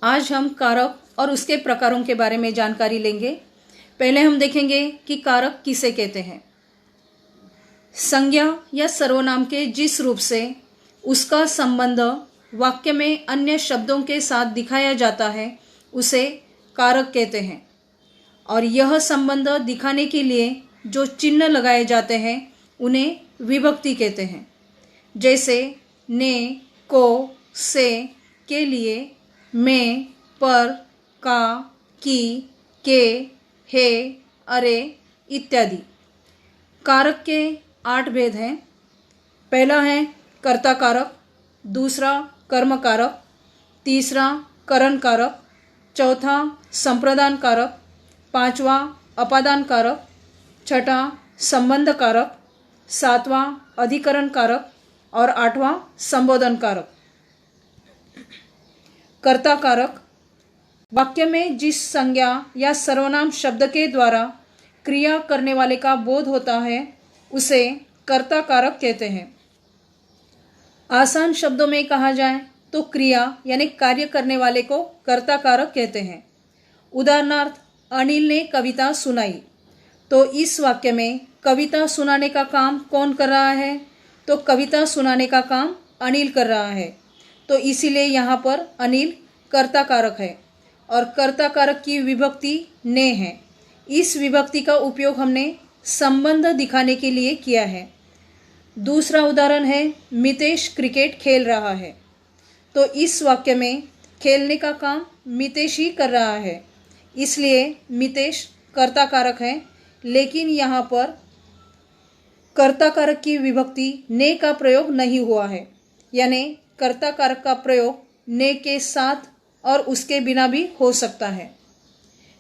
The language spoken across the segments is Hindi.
आज हम कारक और उसके प्रकारों के बारे में जानकारी लेंगे। पहले हम देखेंगे कि कारक किसे कहते हैं। संज्ञा या सर्वनाम के जिस रूप से उसका संबंध वाक्य में अन्य शब्दों के साथ दिखाया जाता है उसे कारक कहते हैं, और यह संबंध दिखाने के लिए जो चिन्ह लगाए जाते हैं उन्हें विभक्ति कहते हैं। जैसे ने, को, से के लिए में, पर, का, की, के, हे, अरे इत्यादि। कारक के 8 भेद हैं। पहला है कर्ता कारक, दूसरा कर्म कारक, तीसरा करण कारक, चौथा संप्रदान कारक, पांचवा अपादान कारक, छठा संबंध कारक, सातवां अधिकरण कारक और आठवां संबोधन कारक। कर्ता कारक वाक्य में जिस संज्ञा या सर्वनाम शब्द के द्वारा क्रिया करने वाले का बोध होता है उसे कर्ता कारक कहते हैं। आसान शब्दों में कहा जाए तो क्रिया यानी कार्य करने वाले को कर्ता कारक कहते हैं। उदाहरणार्थ, अनिल ने कविता सुनाई, तो इस वाक्य में कविता सुनाने का काम कौन कर रहा है? तो कविता सुनाने का काम अनिल कर रहा है, तो इसीलिए यहाँ पर अनिल कर्ता कारक है और कर्ता कारक की विभक्ति ने है। इस विभक्ति का उपयोग हमने संबंध दिखाने के लिए किया है। दूसरा उदाहरण है, मितेश क्रिकेट खेल रहा है, तो इस वाक्य में खेलने का काम मितेश ही कर रहा है, इसलिए मितेश कर्ता कारक है। लेकिन यहाँ पर कर्ता कारक की विभक्ति ने का प्रयोग नहीं हुआ है, यानी कर्ता कारक का प्रयोग ने के साथ और उसके बिना भी हो सकता है।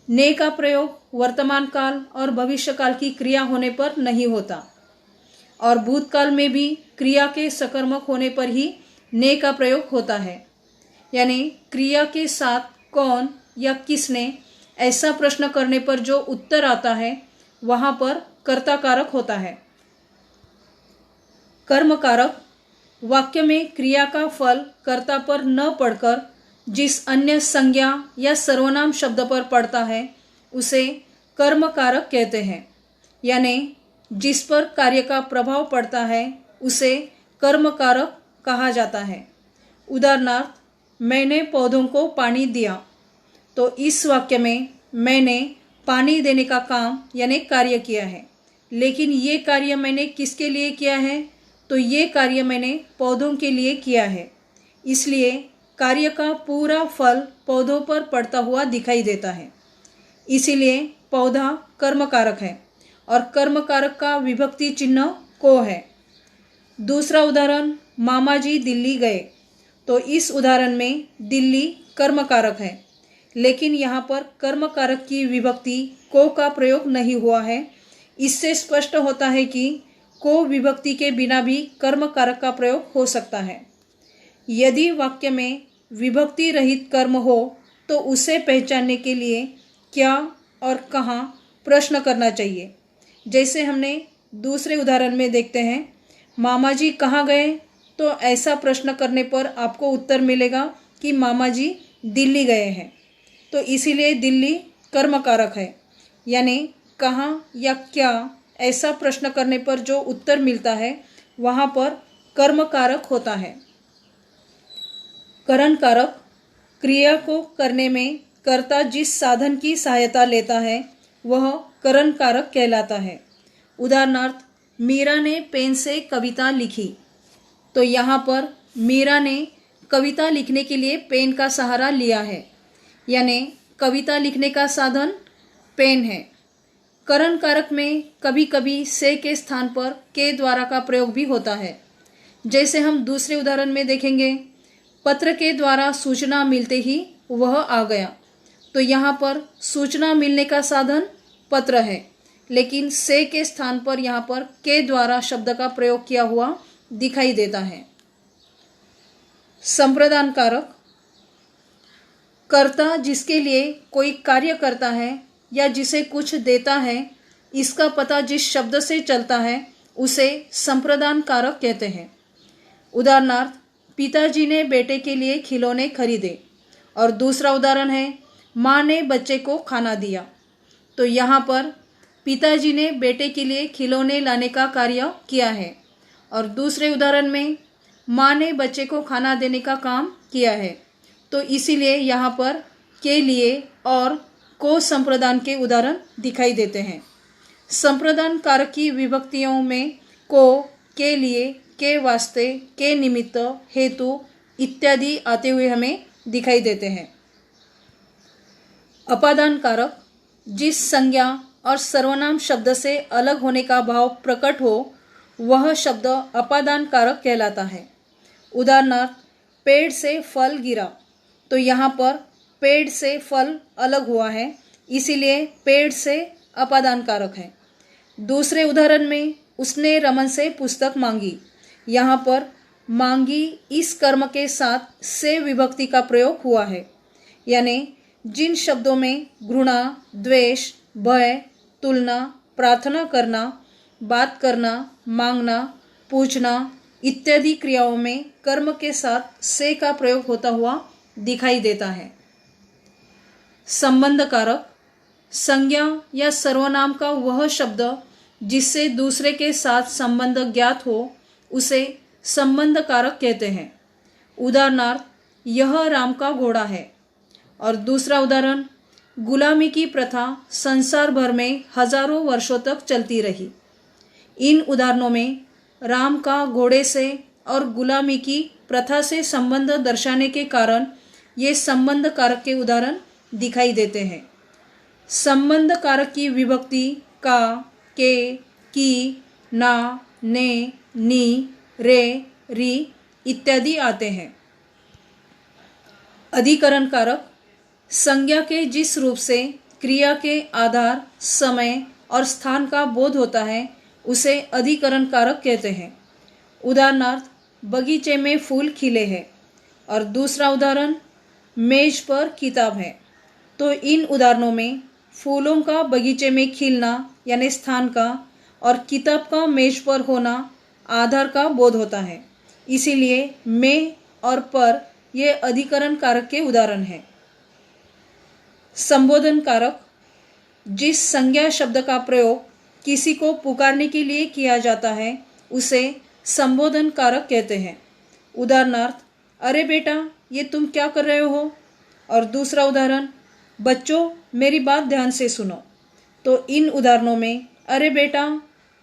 ने का प्रयोग वर्तमान काल और भविष्य काल की क्रिया होने पर नहीं होता, और भूतकाल में भी क्रिया के सकर्मक होने पर ही ने का प्रयोग होता है। यानी क्रिया के साथ कौन या किसने ऐसा प्रश्न करने पर जो उत्तर आता है वहाँ पर कर्ता कारक होता है। कर्म कारक वाक्य में क्रिया का फल कर्ता पर न पड़कर जिस अन्य संज्ञा या सर्वनाम शब्द पर पड़ता है उसे कर्म कारक कहते हैं। यानी जिस पर कार्य का प्रभाव पड़ता है उसे कर्म कारक कहा जाता है। उदाहरणार्थ, मैंने पौधों को पानी दिया, तो इस वाक्य में मैंने पानी देने का काम यानी कार्य किया है, लेकिन ये कार्य मैंने किसके लिए किया है? तो ये कार्य मैंने पौधों के लिए किया है, इसलिए कार्य का पूरा फल पौधों पर पड़ता हुआ दिखाई देता है, इसीलिए पौधा कर्म कारक है और कर्म कारक का विभक्ति चिन्ह को है। दूसरा उदाहरण, मामा जी दिल्ली गए, तो इस उदाहरण में दिल्ली कर्म कारक है, लेकिन यहाँ पर कर्म कारक की विभक्ति को का प्रयोग नहीं हुआ है। इससे स्पष्ट होता है कि को विभक्ति के बिना भी कर्म कारक का प्रयोग हो सकता है। यदि वाक्य में विभक्ति रहित कर्म हो तो उसे पहचानने के लिए क्या और कहाँ प्रश्न करना चाहिए। जैसे हमने दूसरे उदाहरण में देखते हैं, मामा जी कहाँ गए, तो ऐसा प्रश्न करने पर आपको उत्तर मिलेगा कि मामा जी दिल्ली गए हैं, तो इसीलिए दिल्ली कर्म कारक है। यानी कहाँ या क्या ऐसा प्रश्न करने पर जो उत्तर मिलता है वहाँ पर कर्म कारक होता है। करण कारक क्रिया को करने में कर्ता जिस साधन की सहायता लेता है वह करण कारक कहलाता है। उदाहरणार्थ, मीरा ने पेन से कविता लिखी, तो यहाँ पर मीरा ने कविता लिखने के लिए पेन का सहारा लिया है, यानी कविता लिखने का साधन पेन है। करण कारक में कभी कभी से के स्थान पर के द्वारा का प्रयोग भी होता है। जैसे हम दूसरे उदाहरण में देखेंगे, पत्र के द्वारा सूचना मिलते ही वह आ गया, तो यहाँ पर सूचना मिलने का साधन पत्र है, लेकिन से के स्थान पर यहाँ पर के द्वारा शब्द का प्रयोग किया हुआ दिखाई देता है। संप्रदान कारक कर्ता जिसके लिए कोई कार्य करता है या जिसे कुछ देता है, इसका पता जिस शब्द से चलता है उसे संप्रदान कारक कहते हैं। उदाहरणार्थ, पिताजी ने बेटे के लिए खिलौने खरीदे, और दूसरा उदाहरण है माँ ने बच्चे को खाना दिया। तो यहाँ पर पिताजी ने बेटे के लिए खिलौने लाने का कार्य किया है और दूसरे उदाहरण में माँ ने बच्चे को खाना देने का काम किया है। तो इसीलिए यहाँ पर के लिए और को संप्रदान के उदाहरण दिखाई देते हैं। संप्रदान कारक की विभक्तियों में को, के लिए, के वास्ते, के निमित्त, हेतु इत्यादि आते हुए हमें दिखाई देते हैं। अपादान कारक जिस संज्ञा और सर्वनाम शब्द से अलग होने का भाव प्रकट हो वह शब्द अपादान कारक कहलाता है। उदाहरणार्थ पेड़ से फल गिरा, तो यहाँ पर पेड़ से फल अलग हुआ है, इसीलिए पेड़ से अपादान कारक है। दूसरे उदाहरण में उसने रमन से पुस्तक मांगी, यहाँ पर मांगी इस कर्म के साथ से विभक्ति का प्रयोग हुआ है। यानी जिन शब्दों में घृणा, द्वेष, भय, तुलना, प्रार्थना करना, बात करना, मांगना, पूछना इत्यादि क्रियाओं में कर्म के साथ से का प्रयोग होता हुआ दिखाई देता है। संबंध कारक संज्ञा या सर्वनाम का वह शब्द जिससे दूसरे के साथ संबंध ज्ञात हो उसे संबंध कारक कहते हैं। उदाहरणार्थ यह राम का घोड़ा है और दूसरा उदाहरण गुलामी की प्रथा संसार भर में हजारों वर्षों तक चलती रही। इन उदाहरणों में राम का घोड़े से और गुलामी की प्रथा से संबंध दर्शाने के कारण ये संबंध कारक के उदाहरण दिखाई देते हैं। संबंध कारक की विभक्ति का, के, की, ना, ने, नी, रे, री इत्यादि आते हैं। अधिकरण कारक संज्ञा के जिस रूप से क्रिया के आधार, समय और स्थान का बोध होता है उसे अधिकरण कारक कहते हैं। उदाहरणार्थ बगीचे में फूल खिले हैं और दूसरा उदाहरण मेज पर किताब है। तो इन उदाहरणों में फूलों का बगीचे में खिलना यानी स्थान का और किताब का मेज पर होना आधार का बोध होता है, इसीलिए में और पर ये अधिकरण कारक के उदाहरण हैं। संबोधन कारक जिस संज्ञा शब्द का प्रयोग किसी को पुकारने के लिए किया जाता है उसे संबोधन कारक कहते हैं। उदाहरणार्थ अरे बेटा ये तुम क्या कर रहे हो, और दूसरा उदाहरण बच्चों मेरी बात ध्यान से सुनो। तो इन उदाहरणों में अरे बेटा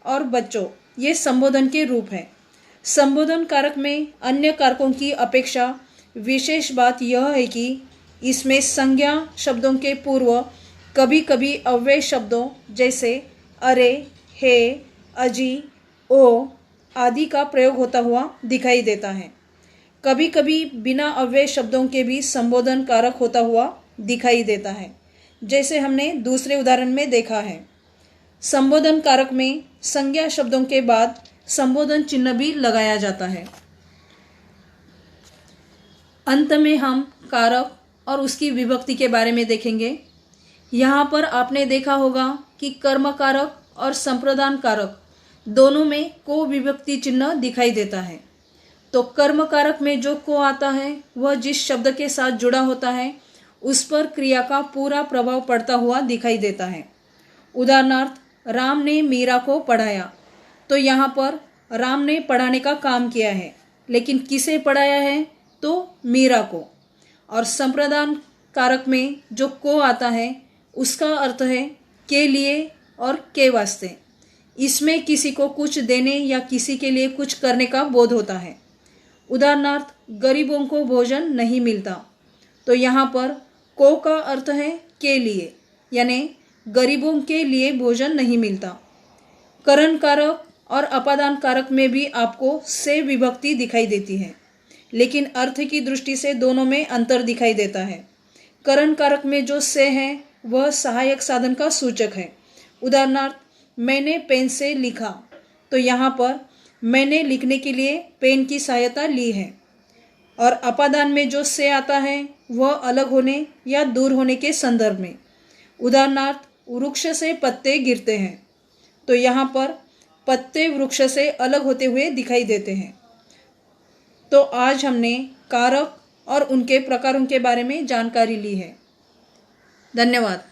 और बच्चों ये संबोधन के रूप हैं। संबोधन कारक में अन्य कारकों की अपेक्षा विशेष बात यह है कि इसमें संज्ञा शब्दों के पूर्व कभी कभी अव्यय शब्दों जैसे अरे, हे, अजी, ओ आदि का प्रयोग होता हुआ दिखाई देता है। कभी कभी बिना अव्यय शब्दों के भी संबोधन कारक होता हुआ दिखाई देता है, जैसे हमने दूसरे उदाहरण में देखा है। संबोधन कारक में संज्ञा शब्दों के बाद संबोधन चिन्ह भी लगाया जाता है। अंत में हम कारक और उसकी विभक्ति के बारे में देखेंगे। यहाँ पर आपने देखा होगा कि कर्म कारक और संप्रदान कारक दोनों में को विभक्ति चिन्ह दिखाई देता है। तो कर्म कारक में जो को आता है वह जिस शब्द के साथ जुड़ा होता है उस पर क्रिया का पूरा प्रभाव पड़ता हुआ दिखाई देता है। उदाहरणार्थ राम ने मीरा को पढ़ाया, तो यहाँ पर राम ने पढ़ाने का काम किया है, लेकिन किसे पढ़ाया है तो मीरा को। और संप्रदान कारक में जो को आता है उसका अर्थ है के लिए और के वास्ते। इसमें किसी को कुछ देने या किसी के लिए कुछ करने का बोध होता है। उदाहरणार्थ गरीबों को भोजन नहीं मिलता, तो यहाँ पर को का अर्थ है के लिए, यानी गरीबों के लिए भोजन नहीं मिलता। करण कारक और अपादान कारक में भी आपको से विभक्ति दिखाई देती है, लेकिन अर्थ की दृष्टि से दोनों में अंतर दिखाई देता है। करण कारक में जो से है वह सहायक साधन का सूचक है। उदाहरणार्थ मैंने पेन से लिखा, तो यहाँ पर मैंने लिखने के लिए पेन की सहायता ली है। और अपादान में जो से आता है वह अलग होने या दूर होने के संदर्भ में। उदाहरणार्थ वृक्ष से पत्ते गिरते हैं, तो यहाँ पर पत्ते वृक्ष से अलग होते हुए दिखाई देते हैं। तो आज हमने कारक और उनके प्रकारों के बारे में जानकारी ली है। धन्यवाद।